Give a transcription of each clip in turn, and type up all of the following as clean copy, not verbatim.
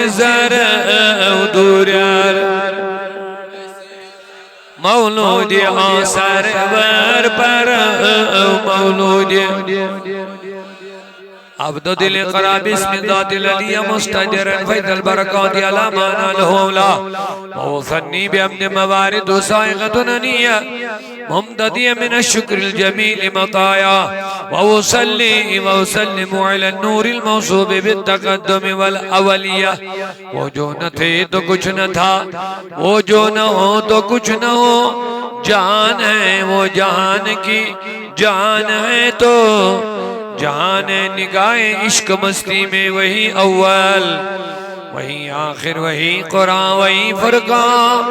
zar durar Mevludi asar ver par Mevludi عبد دل قرا بسم ذات العلي مستجرا فيض البركات على ما ناله لا ووصني بأمن موارد سائغة نية ممتدية من الشكر الجميل مطايا وأصلي وأسلم على النور الموصوب بالتقدم والأولية वो जो न थे तो कुछ न था वो जो न हो तो कुछ न हो जान है वो जान की जान है तो जान निगाहे इश्क मस्ती में वही अव्वल वही आखिर वही कुरान वही फुरकान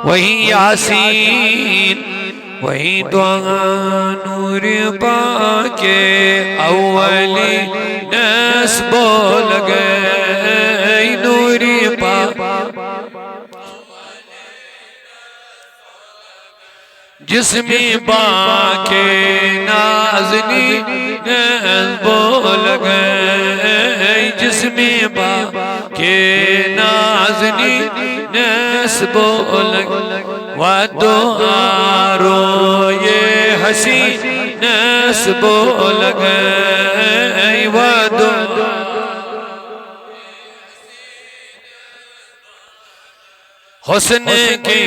वही यासीन वही तो नूर पाके अव्वली नस बोल गए नूर पा जिसमें बाके नाज़नी बोल गए जिसमें बाके नाज़नी नस बोल वदुआरो ये हसी नस बोल गए वदु हुस्न की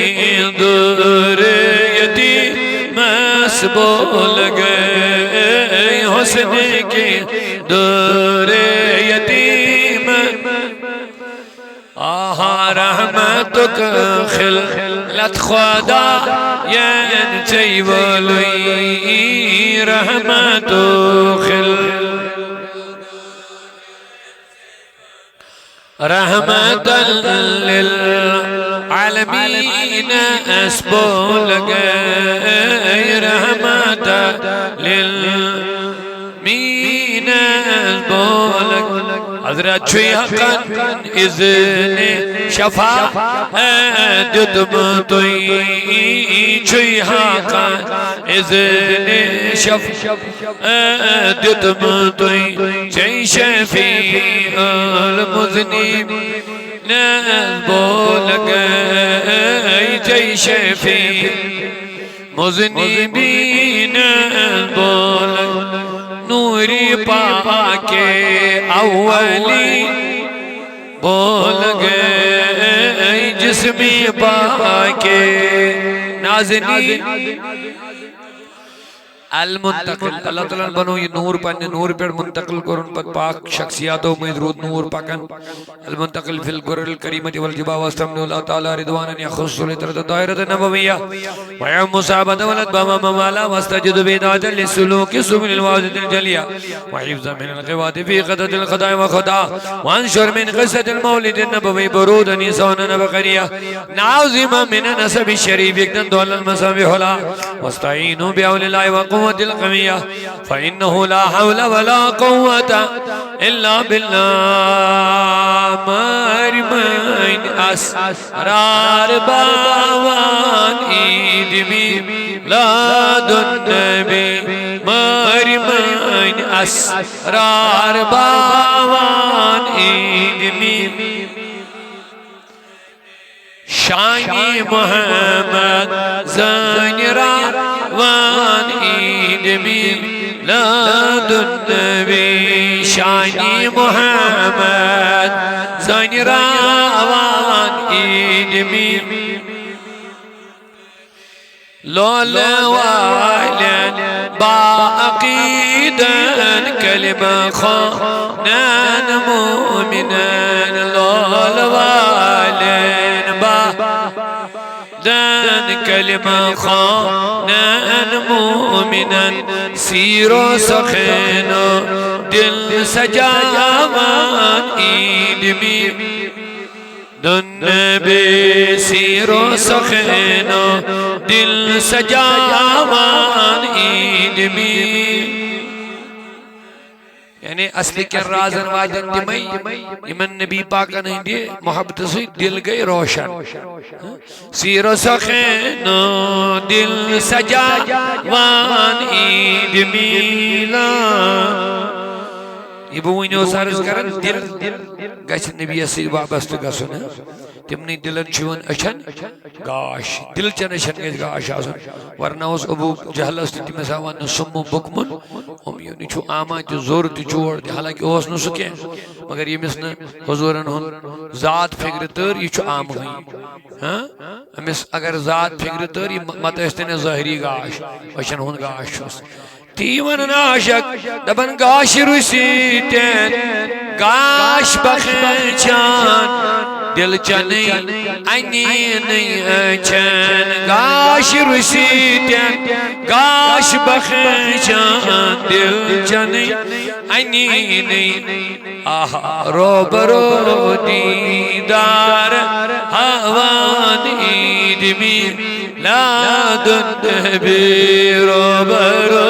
दूर यती मस बोल गए हुस्न की दूर यतीम आहा रहमतुक खिलत खुदा यंती वली रहमतुक खिल रहमतल लिल आलमीन असबोल गए रहमत लिल मीन असबोल हज़रत छुई हक़न इज़्ने शफ़ा दुतम तुई छुई हक़न इज़्ने शफ़ा दुतम तुई जय शफ़ी अल मुज़निब बोल गए जय शफ़ी मुज़निबीन बोल नूरी पाके अव्वली बोल गए जिसमें पाके नाज़नी अल मुंतकिल अल्लाह ताला बनो ये नूर पन्ने नूर पर मुंतकिल करुन पद पाक शख्सियातों में दरूद नूर पाकन अल मुंतकिल फिल कुरल करीमति वल जिबा वस्तमनु अल्लाह ताला रिदवानन यखुस्सु लितरत दायरत नबविया व या मुसाबत वलद बमा मवाला वस्तजिद बिदात लिसुलूक सुबिल वाजिद जलिया व हिफ्ज़ मिन अल क़वात फी क़दत अल ख़दा व ख़दा व अंशुर मिन क़िस्सत अल मौलिद नबवी बुरूद निसान नबकरिया नाज़िमा मिन नसब शरीफ एकदन दौलल मसाबिहुला वस्तईनु बिअौलिल्लाहि व दिल कमिया फ़इन्नहु ला हौला वला क़ुव्वता इल्ला बिल्लाह मरमैन असरार बावान ईद मिलादुन नबी मरमैन असरार बावान ईद शानी मोहम्मद ज़ानिरा वान ईद मिलादुन नबी शानी मोहम्मद ज़ानिरा वान ईद लोल वालन बाक़ीदन कलिमा ख़ानन मोमिनन लोल वालन दन कलिमा ख़ानन मोमिनन सीरो सख़ेनो दिल सजावान ईद में दुन्नबे सीरो सख़ेनो दिल सजावान ईद में यानी असली क्या राज़न वाजन दिमई इमन नबी पाकन हिंदी मोहब्बत से दिल गए रोशन सीरो सख़ेनो दिल सजा वान ईद मिला ये बह वो अर्ज कर दिल गि नबी सद वाबस्त गसन तिमन दिलन अछन गाश दिल चन अछन गि गाश वरना अबू जहलस तमिस वन सुम्मु बुकमुन आमा तो जोर तो जोर हालांकि सह कह मगर यमिस हुजूरन ज़ात फिक्र तर यह आम हाँ अमिस अगर ज़ात फिक्र तर मत तन ज़ाहरी गाश अछन हुन गाश ती वन आशक दपन गाश रुसीतन गाश बखान दिल चन अनि अचन गाश रुसीतन गाश बखान दिल चन अनि आहा रोबरो दीदार हवान ईद मिलादुन नबी रोबरो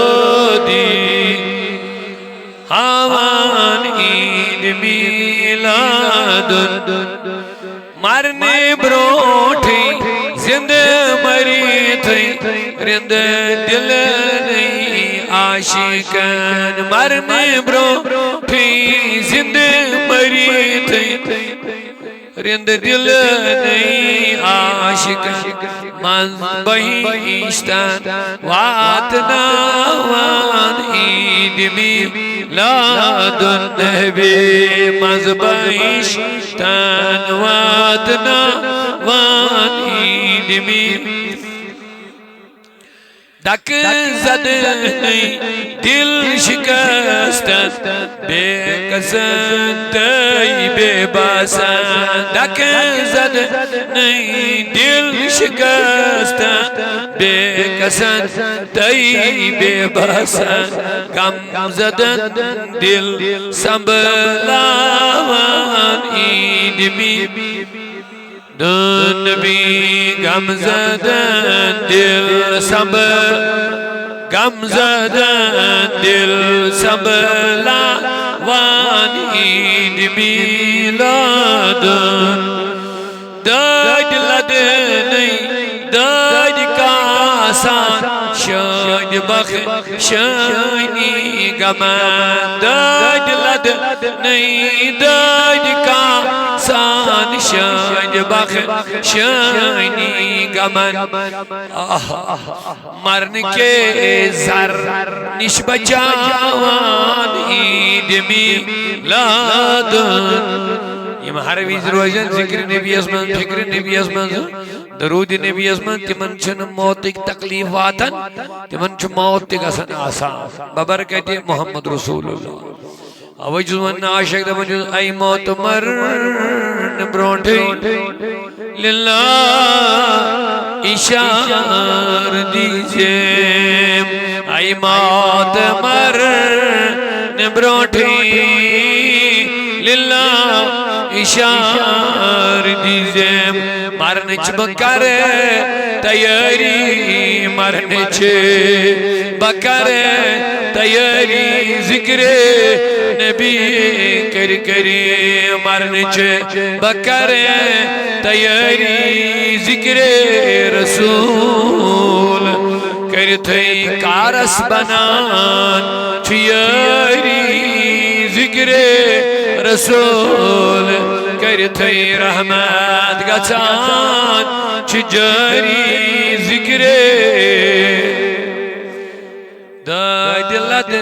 हवान ईद मिलादुन मरने ब्रोठी जिंद मरी थी रिंद दिल नहीं आशिकन मरने ब्रोठी जिंद मरी थी रिंद दिल नहीं आशिकन मन बहिश्तन वात नावान ईद मिलादुन नबी मज बहिश्तन वात नावान ईद दक जद नहीं दिल शिकस्त बेकसन बेबसन दक जद नहीं दिल शिकस्त बेकसन बेबसन गम जदन दिल संभलावन ईद नबी गमज़दन दिल सब गमज़दन दिल संभला वान ईद मिलादुन दाद लद नहीं दाद कासान शाद बख्शानी गमन दाद लद नहीं दाद कासान शाद बख्शानी गमन मरन के जर निश बचावान ईद मिलादुन यम हर विज रोजन जिक्र नबीस मन फिक्र नबीस मन दरूद नबीस मन तिमन छन मौतिक तकलीफ वातन तिमन छ मौत ते गसन आसान बबरकत मोहम्मद रसूलुल्लाह अवजु वन आशिक दमन आई मौत मरन ब्रोंठे लिल्लाह इशार दीजे आई मौत मरन ब्रोंठे लिल्लाह इशार दीजे मरने च बकर तैयारी मरने च बकर तैयारी जिक्र नबी कर करे मरने च बकर तैयारी जिक्र रसूल कर थई कारस बनान छियारी जिक्र रसूल कर थई रहमत गचान छिजारी जिक्र दाद लद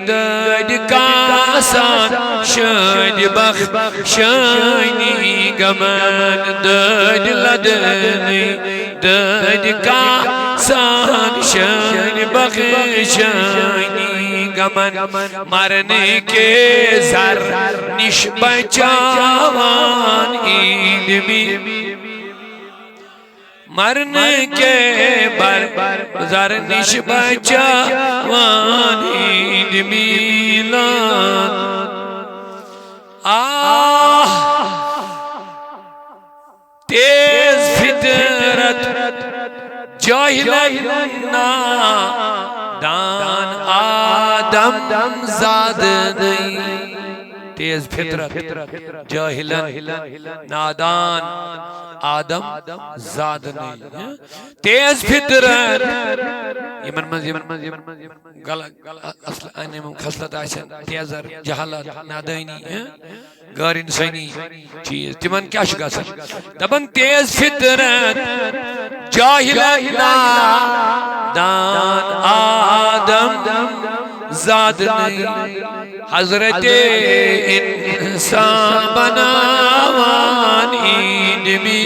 दाद कासान शाद बख्शानी गमन दाद लद दाद कासान शाद बख्शानी गमन मरने के जर निश बचावान ईद मरने के बर जर निश बचावान ईद मिलाद तेज फितरत जाहिलना दान आदम जाद नहीं तेज फितरत जाहिलन नादान आदम ज़ाद नहीं तेज फितरत यमन मज गल खसलत आशन तेजर जहालत नादानी गैर इंसानी चीज तिमन क्या गसन दबन तेज फितरत जाहिलन नादान आदम ज़ाद नहीं हजरत इंसान बनावान ईद भी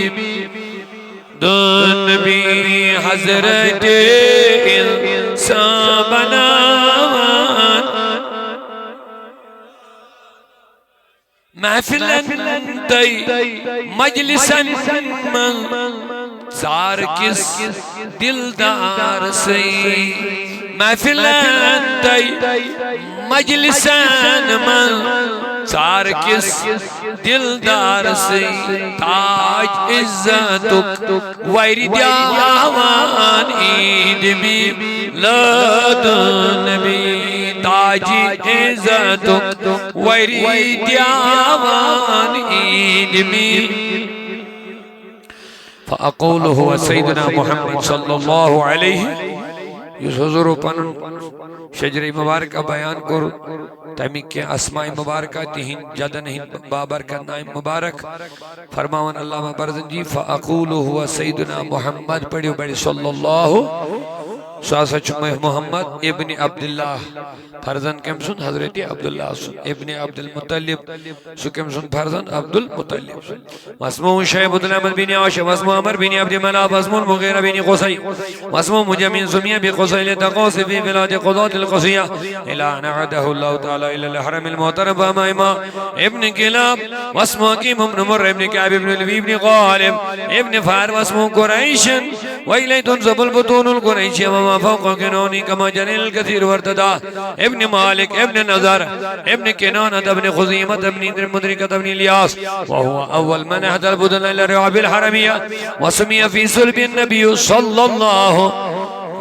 दुन भी हजरत इंसान बनावान महफिलन तई मजलिसन मन जार किस दिलदार से महफिलन तई मजलिसन मन जार किस दिलदार से ताज इज्जतुक वैरी द्यावान ईद भी लदन भी ताज इज्जतुक वैरी द्यावान ईद भी फ़अक़ूलु हुवा सय्यदुना मुहम्मद सल्लल्लाहु अलैहि हुज़ूर पन शजरे मुबारक बयान कर तमिक के अस्माए मुबारक तिहिन जदन हिन बाबरकत नाम मुबारक फरमावन अल्लामा बरज़न जी फ़अक़ूलु हुवा सय्यदुना मुहम्मद पढ़ियो बड़े सल्लल्लाहु सच मोहम्मद इब्न अब्दुल्लाह फरजन कम सुन हजरत अब्दुल्लाह इब्न अब्दुल मुत्तलिब सुकम सुन फरजन अब्दुल मुत्तलिब वस्मु शैब अब्दुल अहमद बिन आश वस्मु अमर बिन अब्द मनाफ वस्मु मुगीरा बिन क़ुसै वस्मु मुजमिन सुमिया बि क़ुसै तक़ास फी बिलाद क़ुदात अल क़सिया इला नअदहु अल्लाह तआला इला अल हरम अल मुहतरम फमा इब्न किलाब वस्मु हकीम इब्न मुर्र इब्न कअब इब्न लबीब इब्न गालिब इब्न फार वस्मु कुरैश व इलै तुनसबुल बुतून अल कुरैश फौक़ किनौनी कमा जनिल कसीर वर्तदा इब्न मालिक इब्न नज़र इब्न किनानत इब्न खुज़ीमत इब्न मुदरिकत इब्न इलियास व हुवा अव्वल मन अहदल बुदन इला रियाबिल हरमिया व सुमिया फी सुल्बिन नबी सल्लल्लाहु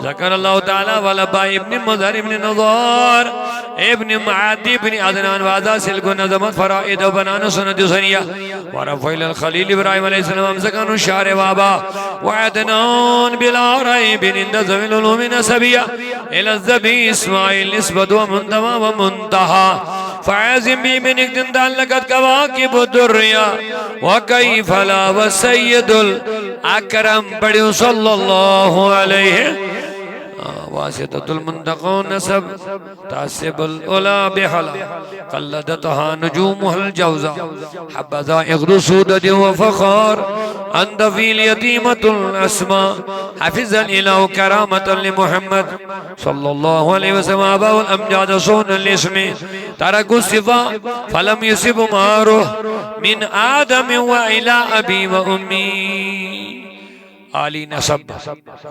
ज़कर अल्लाह ताला वलबा इब्न मुज़र इब्न नज़ार इब्न मुआद इब्न अदनान वाज़ा सिल्कु नज़मत फराइद बनान सुन्नत सनिया व रफ़इल खलील इब्राहिम अलैहिस्सलाम ज़कानु शार वाबा व अदनान बिला रैब इंद ज़विल उलूम नसबिया इला ज़बी इस्माइल निस्बत व मुंतवा व मुंतहा फ़ाज़िम बि मिन इक़्तिदाल लक़द कवाकिब दुर्रिया व कैफ़ ला व सय्यदुल अकरम पढ़ियो सल्लल्लाहु अलैहि वासितुल मुंतक़ा नसब तासिबुल उला बिहला क़ल्लदतहा नुजूमुहुल जौज़ा हब्बज़ा इग़्रुसूदद व फ़ख़ार अंद फ़ील यतीमतुल अस्मा हफ़िज़ल इलाहु करामतन लिमुहम्मद सल्लल्लाहु अलैहि वसल्लम अबाउल अमजाद सोनल इस्मी तरकु सिफ़ा फलम युसिब मारुह मिन आदम व इला अबी व उम्मी आली नसब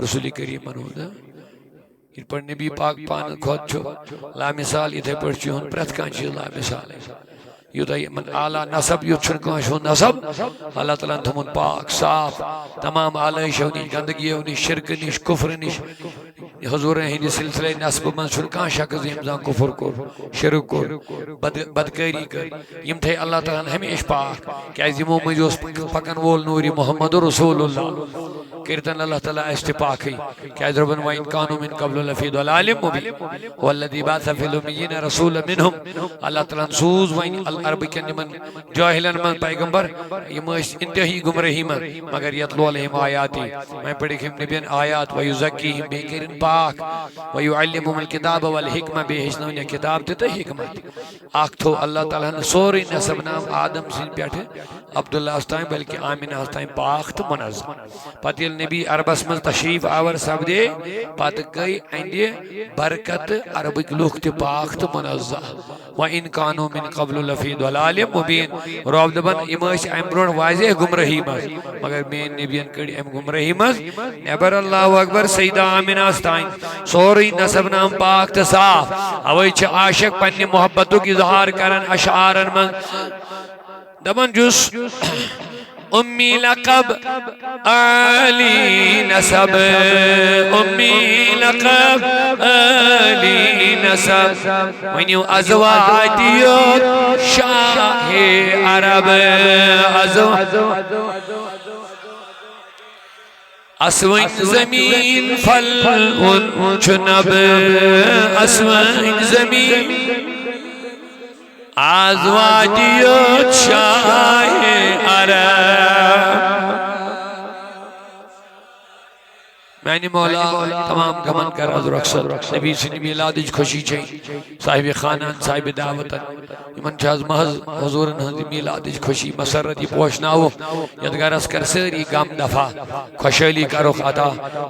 रसूल करीम मनूदा इन पर नबी पाक पान खोद ला मिसाल इथे पर प्रत कह ला मिसाल युद्ध मन आला नसब युद्ध नसब अल्लाह ताला थमुन पाक साफ तमाम आलैशो निश गंदगी निश शिरक निश कुफ्र निश हुजूर हिंद सिलसिले नसब मन कह शख्स यम कुफ्र कोर शिरक कोर बदकारी कर यम थे अल्लाह ताला हमेशा पाक क्या यमो मज पकन वोल नूरी मोहम्मद रसूलुल्लाह कीर्तन अल्लाह ताला इस्ते पाक क्या रबन व इन कानू मिन क़ब्ल लफी दलालिम मुबीन वल्लज़ी बाअस फ़िल उम्मिय्यीन रसूलन मिनहुम अल्लाह ताला सूज व अरब के निमन जाहिलन मन पैगंबर यम इंतही गुमराही मन मगर यतलू अलैहिम आयाती मैं पढ़ी हम नबियन आयात व युज़क्कीहिम बेकरिन पाक व युअल्लिमुहुल किताब वल हिकमा बेहिस्नो ने किताब ते हिकमत आख थो अल्लाह ताला ने सोरी नसब नाम आदम सिन पेठ अब्दुल्लाह अस्ताई बल्कि आमिना अस्ताई पाक तो मुनज़्ज़म पतिल नबी अरबस में तशरीफ आवर सब्दे पत गई अंदे बरकत अरबिक लुक ते पाक तो मुनज़्ज़म व इन कानू मिन क़ब्ल लफी दलालिम मुबीन रब दबन इमश अम ब्रोड वाज़ेह गुमराही मज मगर मेन नबियन कड़ी अम गुमराही मज नेबर अल्लाहु अकबर सैयदा आमिना अस्ताई सोरी नसब नाम पाक तो साफ अवै छ आशिक पन्ने मोहब्बतु की इज़हार करन अशआरन मन दबन जुस أمي لقب علي نسب أمي لقب علي نسب وينيو أزواجي شاه عرب أسوين زمين فل جنب أسوين زمين أزواجي شاه عرب मैंने मौला तमाम गमन कर हज़र अक्सर नबी से मिलाद खुशी चाहिए साहिब खानान साहिब दावत इमन छाज महज हुजूरन हंद मिलाद खुशी मसरत पोशनाव यदगरस कर सारी गम दफा खुशहाली करो अता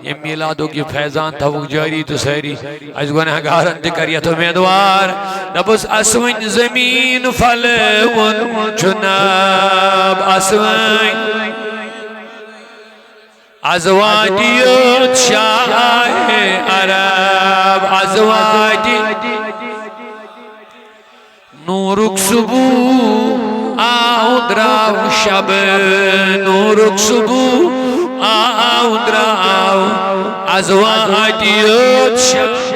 ये मिलादो की फैजान थवु जारी तो सारी अज गुनहगारन ते कर यत उम्मीदवार दबस असवन जमीन फल चुनाब असवन अज़वाजी शाह अरब अज़वाजी नूरुक सुबू आउद्राव शब नूरुक सुबू आउद्राव अज़वाजी शाह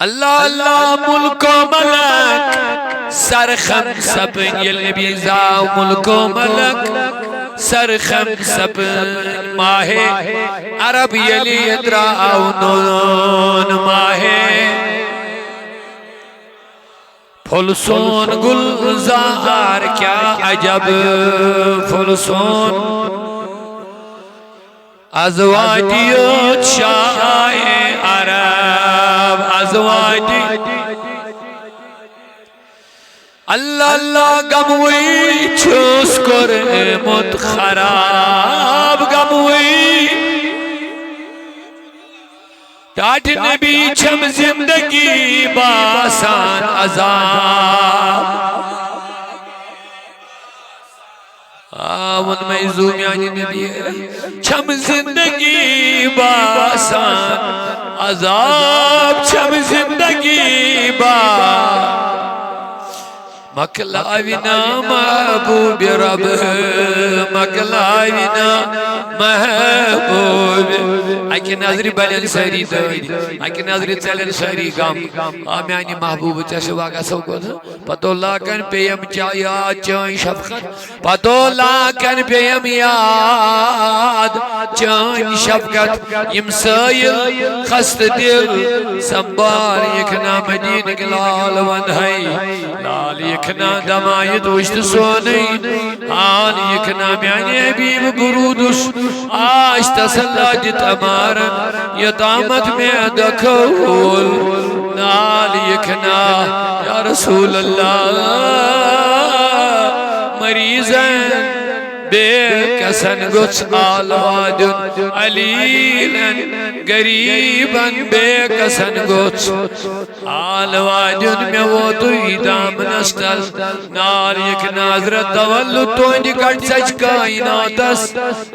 अल्लाह अल्लाह मुल्को मलक सरखम सपन ये नबी जाओ मुल्को मलक सरखम सपन माहे अरब यली यद्राओ नून माहे फुलसोन गुलजार क्या अजब फुलसोन अज़वाजी शाह अरब अज़वाजी अल्लाह अल्लाह गमवी चूस कर मुत खराब गमवी टाट नबी छम जिंदगी बासान अजाब आवन में ज़ूमियानी नबी छम जिंदगी बासान अजाब छम जिंदगी बा मकलाविना महबूब रब मकलाविना महबूब आके नजरी बलन सारी दई आके नजरी चलन सारी गम आम्यानी महबूब तसे वागा सौगन पतोला कन पेयम चाया चाय शफकत पतोला कन पेयम याद चाय शफकत यमसाइल खस्त दिल संभाल यखना मदीने के लाल वन है लाल यखना दमायत उश्त सोनी आन यखना म्याने हबीब बुरूदुस आज तसल्ला जित अमारन यतामत में दखोल नाल यखना या रसूल अल्लाह मरीज़न बेकसन गुच आलवादुन अलीलन गरीबन बेकसन गुच आलवादुन में वो तो इदाम नस्टल नार एक नाजरत तवल्लुद तोहंदी कट सच कायनातस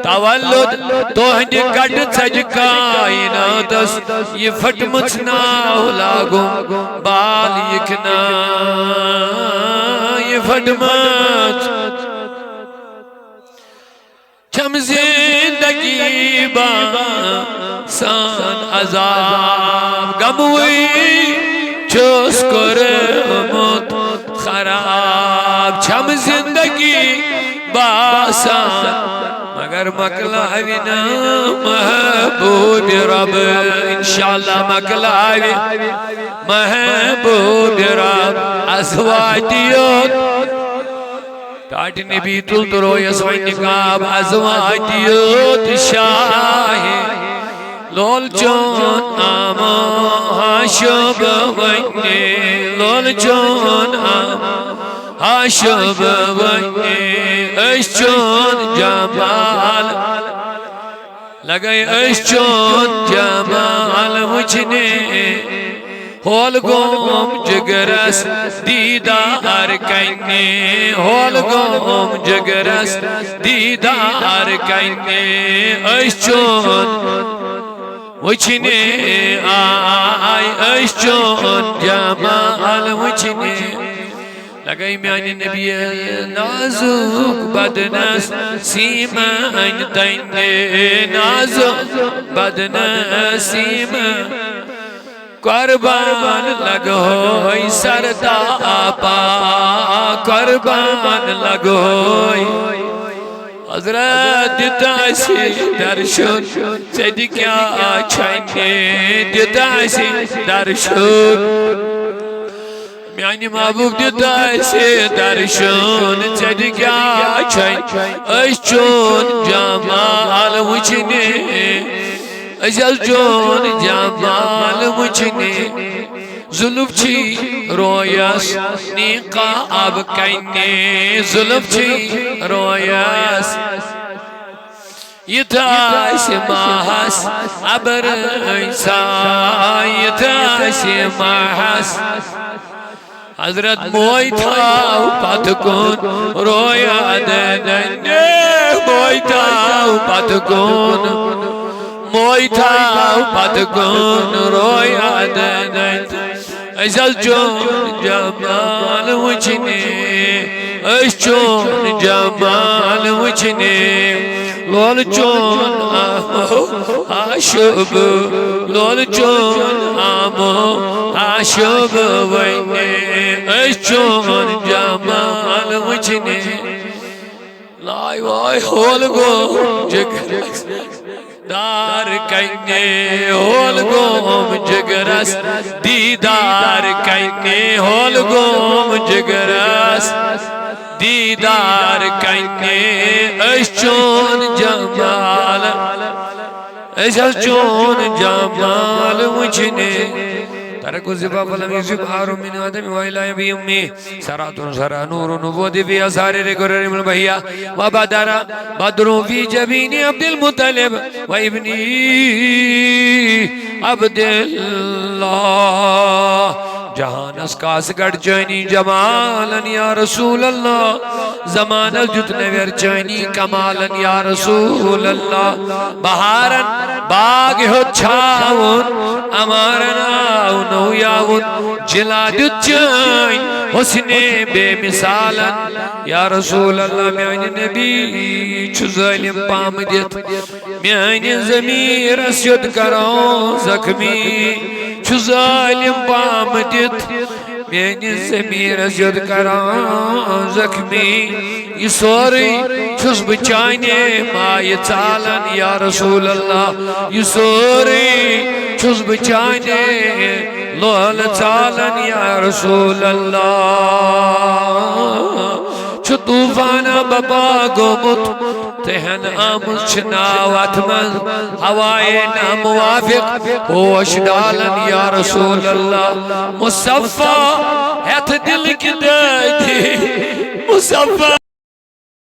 तवल्लुद तोहंदी कट सच कायनातस ये फटमुच नाव लागो बाल यखना ये फटमुच छम जिंदगी बासान अजाब गमवी चूस कर मुत खराब छम जिंदगी बासान मगर मकलाविना महबूब रब इंशाअल्लाह मकलावी महबूब रब अज़वाजियों टाट नबी तुल तुरो यसवाई निकाब अज़वाजियोत शाह लोल चोन आमा हाशब वने लोल चोन आमा हाशब वने अशचोन जमाल लगे अशचोन जमाल मुझने होल गोम जगरस दीदार कन्ने होल गोम जगरस दीदार कन्ने अशचोन वचने आय अशचोन जमाल वचने लगाई म्याने नबी नाजुक बदनस सीमा तैने नाजुक बदनस सीमा कुर्बान लगोई सरदा आपा कुर्बान लगोई हजरत दितासी दर्शन चेदी क्या छाने दितासी दर्शन म्यानी महबूब दितासी दर्शन चेदी क्या छाने अशचोन जमाल वचने अजल चोन जमाल वचने जुल्फ छी रोयस निका अब कने जुल्फ छी रोयस यथाश महस अबर इंसा यथाश महस हजरत मोई थाव पथकुन रोया दने मोई थाव पथकुन मोई थाव पथकुन रोया दने अजल चोन जमाल वचने अशचोन जमाल वचने लोल चोन आमो आशुब लोल चोन आमो आशुब वने अशचोन जमाल वचने लाई वाई होल गो जगरस दार कने होल गोम जगरस दीदार कने होल गोम जगरस दीदार कने अशचोन जमाल अशचोन जमाल वचने तरको ज़िबा फलम युज़िब आरो मिन आदम वाइला यबी उम्मी सरातुन सरा नूर नुबुवति फी असारे रिकुररिम भैया व बदरा बद्रु फी जबीनी अब्दुल मुत्तलिब व इब्नी अब्दुल्लाह जहानस कासगढ़ चैनी जमालन या रसूल अल्लाह जमानल जुतने वेर चैनी कमालन या रसूल अल्लाह बहारन बाग हो छावन अमारन आओ यावन जिला दुचैन हुस्ने बेमिसालन या रसूल अल्लाह म्याने नबी छुज़ालिम पाम दित म्याने ज़मीर अस्युद करो ज़ख्मी छुज़ालिम पाम दित म्याने ज़मीर अस्युद करो ज़ख्मी ये सोरी छुज़ बचाने माय चालन या रसूल अल्लाह ये सोरी छुज़ बचाने लोल चालन या रसूल अल्लाह छु तूफाना बबा गोमुत तेहन आमुल छनावत मन हवाए ना मुवाफिक होश डालन या रसूल अल्लाह मुसफ़ा हैत दिल की दादी मुसफ़ा